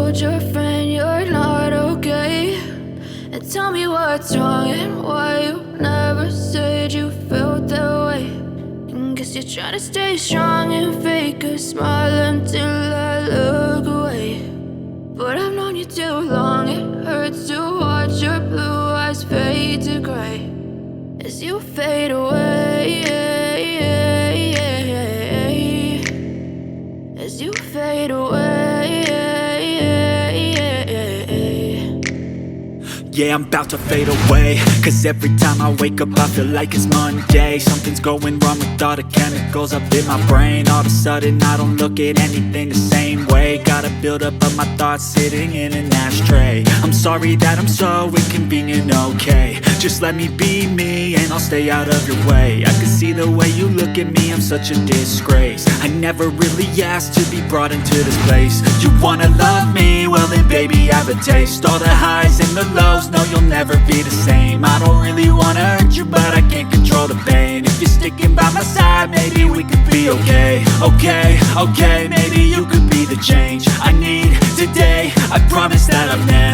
told your friend you're not okay, and tell me what's wrong and why you never said you felt that way. And guess you're trying to stay strong and fake a smile until I look away. But I've known you too long, it hurts to watch your blue eyes fade to gray as you fade away, as you fade away. Yeah, I'm about to fade away, cause every time I wake up I feel like it's Monday. Something's going wrong with all the chemicals up in my brain. All of a sudden I don't look at anything the same way. Got a buildup of my thoughts sitting in an ashtray. I'm sorry that I'm so inconvenient, okay. Just let me be me and I'll stay out of your way. I can see the way you look at me, I'm such a disgrace. I never really asked to be brought into this place. You wanna love me? Well then baby, have a taste. All the highs and the lows, no, you'll never be the same. I don't really wanna hurt you, but I can't control the pain. If you're sticking by my side, maybe we could be okay. Okay, maybe you could be the change I need today. I promise that I've never